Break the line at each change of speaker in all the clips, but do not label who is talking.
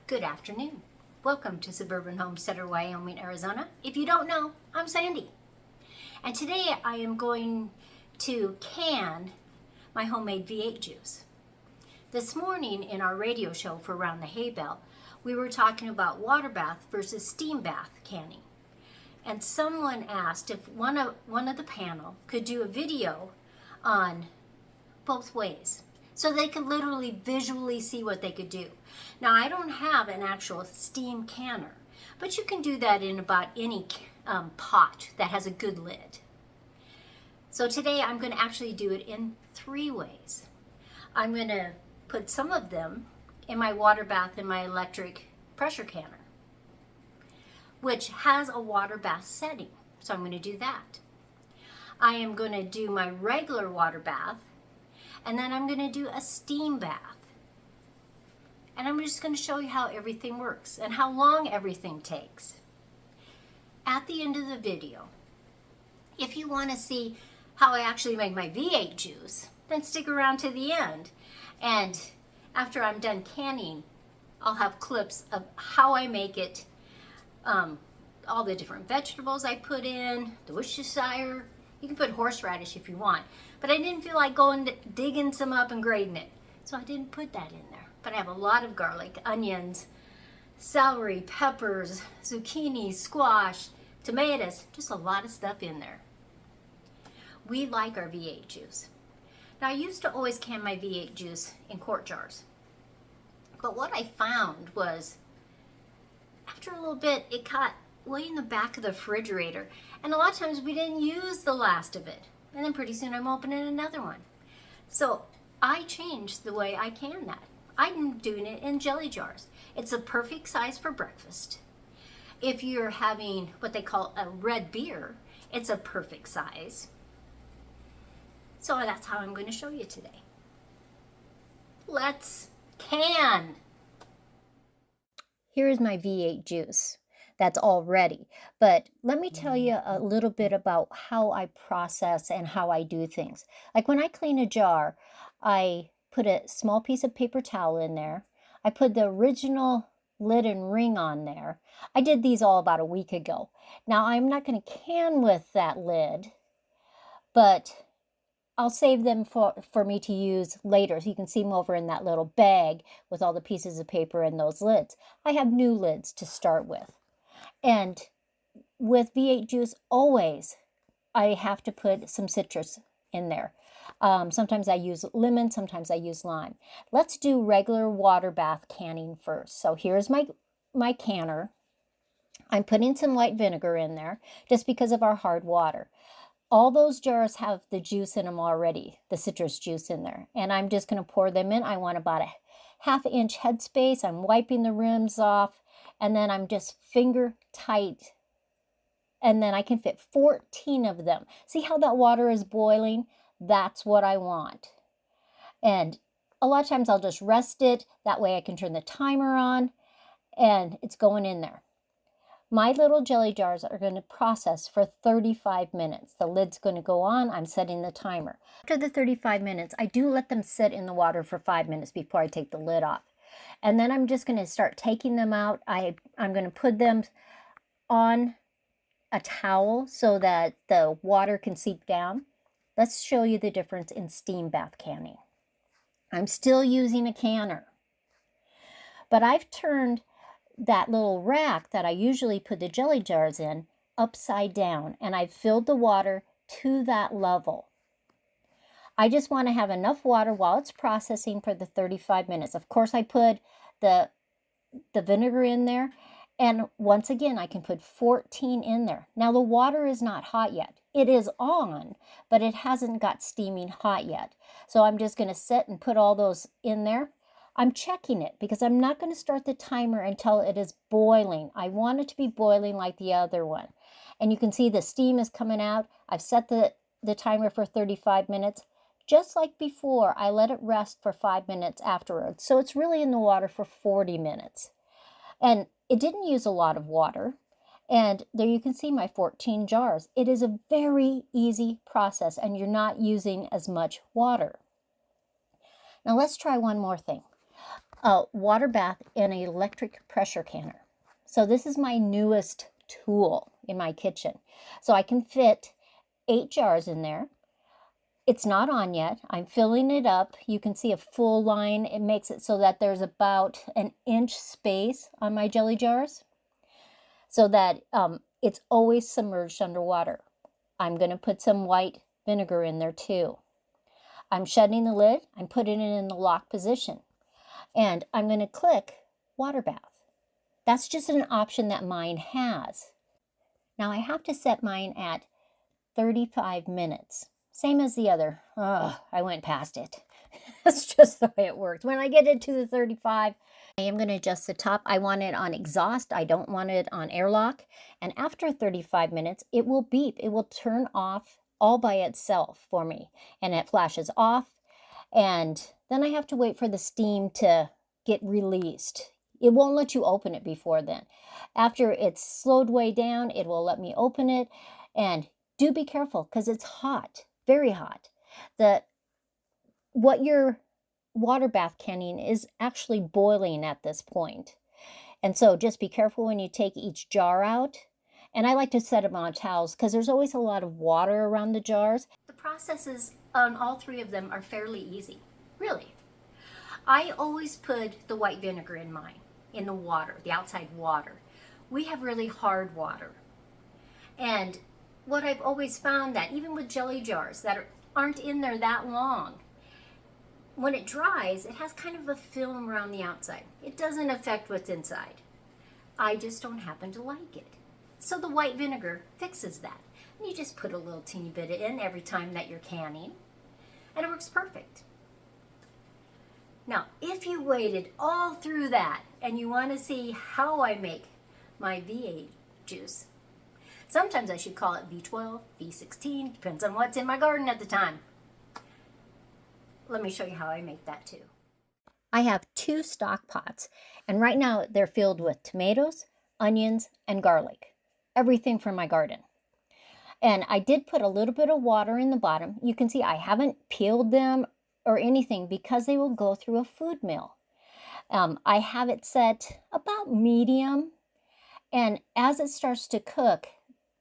Good afternoon. Welcome to Suburban Homesteader, Wyoming, Arizona. If you don't know, I'm Sandy. And today I am going to can my homemade V8 juice. This morning in our radio show for Around the Hay Bale, we were talking about water bath versus steam bath canning. And someone asked if one of the panel could do a video on both ways, so they could literally visually see what they could do. Now, I don't have an actual steam canner, but you can do that in about any pot that has a good lid. So today I'm going to actually do it in 3 ways. I'm going to put some of them in my water bath in my electric pressure canner, which has a water bath setting. So I'm going to do that. I am going to do my regular water bath, and then I'm going to do a steam bath. And I'm just going to show you how everything works and how long everything takes. At the end of the video, if you want to see how I actually make my V8 juice, then stick around to the end. And after I'm done canning, I'll have clips of how I make it, all the different vegetables I put in, the Worcestershire. You can put horseradish if you want, but I didn't feel like digging some up and grating it, so I didn't put that in there. But I have a lot of garlic, onions, celery, peppers, zucchini, squash, tomatoes, just a lot of stuff in there. We like our V8 juice. Now, I used to always can my V8 juice in quart jars, but what I found was after a little bit, it got way in the back of the refrigerator, and a lot of times we didn't use the last of it, and then pretty soon I'm opening another one. So I changed the way I can that. I'm doing it in jelly jars. It's a perfect size for breakfast. If you're having what they call a red beer, it's a perfect size. So that's how I'm going to show you today. Let's can. Here's my V8 juice. That's all ready. But let me tell you a little bit about how I process and how I do things. Like when I clean a jar, I put a small piece of paper towel in there. I put the original lid and ring on there. I did these all about a week ago. Now, I'm not going to can with that lid, but I'll save them for me to use later. So you can see them over in that little bag with all the pieces of paper and those lids. I have new lids to start with. And with V8 juice, always I have to put some citrus in there. Sometimes I use lemon, sometimes I use lime. Let's do regular water bath canning first. So here's my canner. I'm putting some white vinegar in there just because of our hard water. All those jars have the juice in them already, the citrus juice in there. And I'm just going to pour them in. I want about a ½ inch headspace. I'm wiping the rims off. And then I'm just finger tight. And then I can fit 14 of them. See how that water is boiling? That's what I want. And a lot of times I'll just rest it. That way I can turn the timer on and it's going in there. My little jelly jars are going to process for 35 minutes. The lid's going to go on. I'm setting the timer. After the 35 minutes, I do let them sit in the water for 5 minutes before I take the lid off. And then I'm just going to start taking them out. I'm going to put them on a towel so that the water can seep down. Let's show you the difference in steam bath canning. I'm still using a canner, but I've turned that little rack that I usually put the jelly jars in upside down, and I've filled the water to that level. I just want to have enough water while it's processing for the 35 minutes. Of course, I put the vinegar in there, and once again, I can put 14 in there. Now, the water is not hot yet. It is on, but it hasn't got steaming hot yet. So I'm just going to sit and put all those in there. I'm checking it because I'm not going to start the timer until it is boiling. I want it to be boiling like the other one. And you can see the steam is coming out. I've set the timer for 35 minutes. Just like before, I let it rest for 5 minutes afterwards. So it's really in the water for 40 minutes. And it didn't use a lot of water. And there you can see my 14 jars. It is a very easy process and you're not using as much water. Now let's try one more thing. a water bath and an electric pressure canner. So this is my newest tool in my kitchen. So I can fit 8 jars in there. It's not on yet. I'm filling it up. You can see a full line. It makes it so that there's about an inch space on my jelly jars so that it's always submerged underwater. I'm going to put some white vinegar in there too. I'm shutting the lid. I'm putting it in the lock position. And I'm going to click water bath. That's just an option that mine has. Now I have to set mine at 35 minutes. Same as the other. Ugh, I went past it. That's just the way it works. When I get it to the 35, I am going to adjust the top. I want it on exhaust. I don't want it on airlock. And after 35 minutes, it will beep. It will turn off all by itself for me. And it flashes off. And then I have to wait for the steam to get released. It won't let you open it before then. After it's slowed way down, it will let me open it. And do be careful because it's hot, very hot. What your water bath canning is actually boiling at this point. And so just be careful when you take each jar out. And I like to set them on towels because there's always a lot of water around the jars. The processes on all 3 of them are fairly easy, really. I always put the white vinegar in mine, in the water, the outside water. We have really hard water. And what I've always found that even with jelly jars that aren't in there that long, when it dries, it has kind of a film around the outside. It doesn't affect what's inside. I just don't happen to like it. So the white vinegar fixes that. And you just put a little teeny bit in every time that you're canning, and it works perfect. Now, if you waited all through that and you want to see how I make my V8 juice, sometimes I should call it V12, V16, depends on what's in my garden at the time. Let me show you how I make that too. I have 2 stock pots, and right now they're filled with tomatoes, onions, and garlic. Everything from my garden. And I did put a little bit of water in the bottom. You can see I haven't peeled them or anything because they will go through a food mill. I have it set about medium, and as it starts to cook,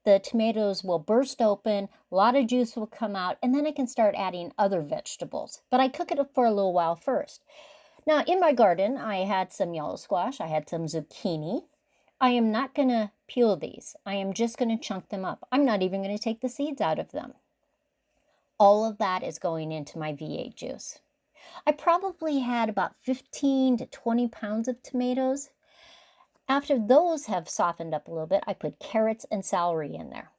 the tomatoes will burst open, a lot of juice will come out, and then I can start adding other vegetables. But I cook it for a little while first. Now, in my garden, I had some yellow squash, I had some zucchini. I am not going to peel these. I am just going to chunk them up. I'm not even going to take the seeds out of them. All of that is going into my V8 juice. I probably had about 15 to 20 pounds of tomatoes. After those have softened up a little bit, I put carrots and celery in there.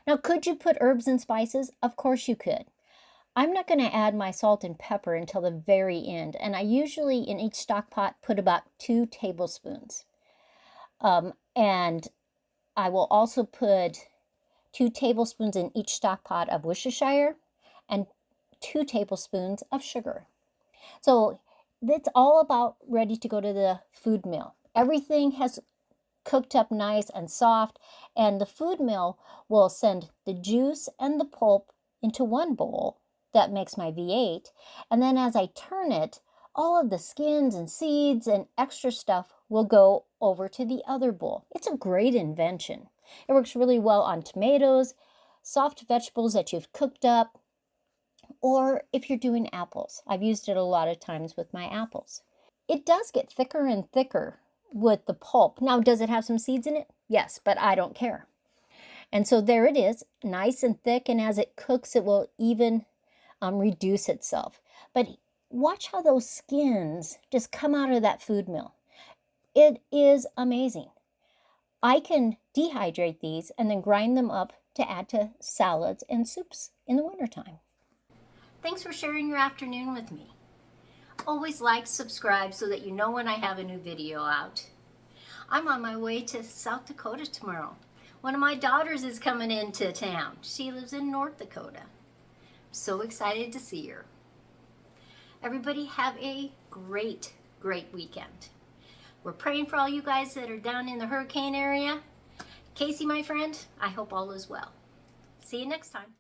Now, could you put herbs and spices? Of course you could. I'm not going to add my salt and pepper until the very end, and I usually in each stock pot put about 2 tablespoons. And I will also put 2 tablespoons in each stock pot of Worcestershire and 2 tablespoons of sugar. So it's all about ready to go to the food mill. Everything has cooked up nice and soft, and the food mill will send the juice and the pulp into one bowl. That makes my V8. And then as I turn it, all of the skins and seeds and extra stuff will go over to the other bowl. It's a great invention. It works really well on tomatoes, soft vegetables that you've cooked up, or if you're doing apples. I've used it a lot of times with my apples. It does get thicker and thicker with the pulp. Now, does it have some seeds in it? Yes, but I don't care. And so there it is, nice and thick, and as it cooks, it will even reduce itself. But watch how those skins just come out of that food mill. It is amazing. I can dehydrate these and then grind them up to add to salads and soups in the wintertime. Thanks for sharing your afternoon with me. Always like, subscribe so that you know when I have a new video out. I'm on my way to South Dakota tomorrow. One of my daughters is coming into town. She lives in North Dakota. I'm so excited to see her. Everybody have a great, great weekend. We're praying for all you guys that are down in the hurricane area. Casey, my friend, I hope all is well. See you next time.